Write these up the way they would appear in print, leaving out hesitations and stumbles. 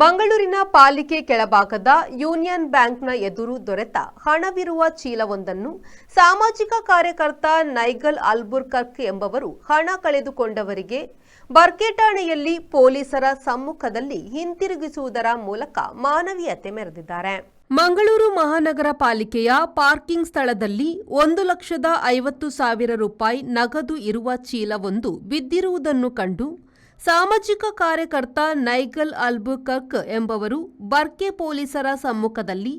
ಮಂಗಳೂರಿನ ಪಾಲಿಕೆ ಕೆಳಭಾಗದ ಯೂನಿಯನ್ ಬ್ಯಾಂಕ್ನ ಎದುರು ದೊರೆತ ಹಣವಿರುವ ಚೀಲವೊಂದನ್ನು ಸಾಮಾಜಿಕ ಕಾರ್ಯಕರ್ತ ನೈಗಲ್ ಅಲ್ಬುರ್ಕರ್ಕ್ ಎಂಬವರು ಹಣ ಕಳೆದುಕೊಂಡವರಿಗೆ ಬರ್ಕೆ ಠಾಣೆಯಲ್ಲಿ ಪೊಲೀಸರ ಸಮ್ಮುಖದಲ್ಲಿ ಹಿಂತಿರುಗಿಸುವುದರ ಮೂಲಕ ಮಾನವೀಯತೆ ಮೆರೆದಿದ್ದಾರೆ. ಮಂಗಳೂರು ಮಹಾನಗರ ಪಾಲಿಕೆಯ ಪಾರ್ಕಿಂಗ್ ಸ್ಥಳದಲ್ಲಿ 1,50,000 ರೂಪಾಯಿ ನಗದು ಇರುವ ಚೀಲವೊಂದು ಬಿದ್ದಿರುವುದನ್ನು ಕಂಡು ಸಾಮಾಜಿಕ ಕಾರ್ಯಕರ್ತ ನೈಗಲ್ ಅಲ್ಬುರ್ಕರ್ಕ್ ಎಂಬವರು ಬರ್ಕೆ ಪೊಲೀಸರ ಸಮ್ಮುಖದಲ್ಲಿ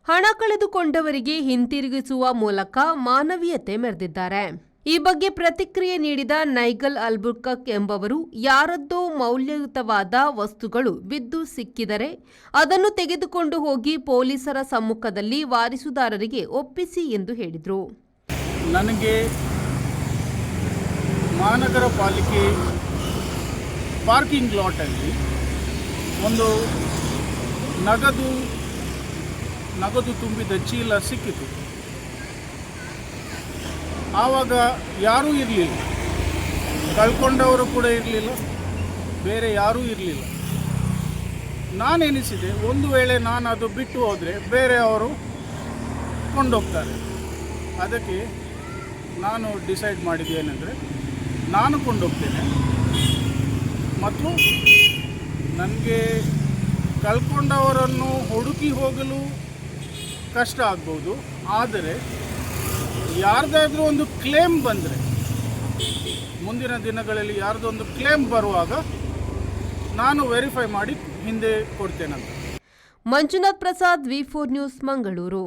ಹಣ ಕಳೆದುಕೊಂಡವರಿಗೆ ಹಿಂತಿರುಗಿಸುವ ಮೂಲಕ ಮಾನವೀಯತೆ ಮೆರೆದಿದ್ದಾರೆ. ಈ ಬಗ್ಗೆ ಪ್ರತಿಕ್ರಿಯೆ ನೀಡಿದ ನೈಗಲ್ ಅಲ್ಬುರ್ಕರ್ಕ್ ಎಂಬವರು ಯಾರದ್ದೋ ಮೌಲ್ಯಯುತವಾದ ವಸ್ತುಗಳು ಬಿದ್ದು ಸಿಕ್ಕಿದರೆ ಅದನ್ನು ತೆಗೆದುಕೊಂಡು ಹೋಗಿ ಪೊಲೀಸರ ಸಮ್ಮುಖದಲ್ಲಿ ವಾರಸುದಾರರಿಗೆ ಒಪ್ಪಿಸಿ ಎಂದು ಹೇಳಿದರು. ನನಗೆ ಮಹಾನಗರ ಪಾಲಿಕೆ ಪಾರ್ಕಿಂಗ್ ಲಾಟಲ್ಲಿ ಒಂದು ನಗದು ತುಂಬಿದ ಚೀಲ ಸಿಕ್ಕಿತು. ಆವಾಗ ಯಾರೂ ಇರಲಿಲ್ಲ, ಕಳ್ಕೊಂಡವರು ಕೂಡ ಇರಲಿಲ್ಲ, ಬೇರೆ ಯಾರೂ ಇರಲಿಲ್ಲ. ನಾನೆನಿಸಿದೆ, ಒಂದು ವೇಳೆ ನಾನು ಅದು ಬಿಟ್ಟು ಹೋದರೆ ಬೇರೆಯವರು ಕೊಂಡೋಗ್ತಾರೆ. ಅದಕ್ಕೆ ನಾನು ಡಿಸೈಡ್ ಮಾಡಿದ್ದೇನೆಂದರೆ ನಾನು ಕೊಂಡೋಗ್ತೇನೆ ಮತ್ತು ನನಗೆ ಕಳ್ಕೊಂಡವರನ್ನು ಹುಡುಕಿ ಹೋಗಲು ಕಷ್ಟ ಆಗ್ಬೋದು. ಆದರೆ ಯಾರ್ದಾದ್ರೂ ಒಂದು ಕ್ಲೇಮ್ ಬಂದರೆ, ಮುಂದಿನ ದಿನಗಳಲ್ಲಿ ಯಾರ್ದೊಂದು ಕ್ಲೇಮ್ ಬರುವಾಗ ನಾನು ವೆರಿಫೈ ಮಾಡಿ ಹಿಂದೆ ಕೊಡ್ತೇನಂತ. Manjunath Prasad, V4 news, Mangaluru.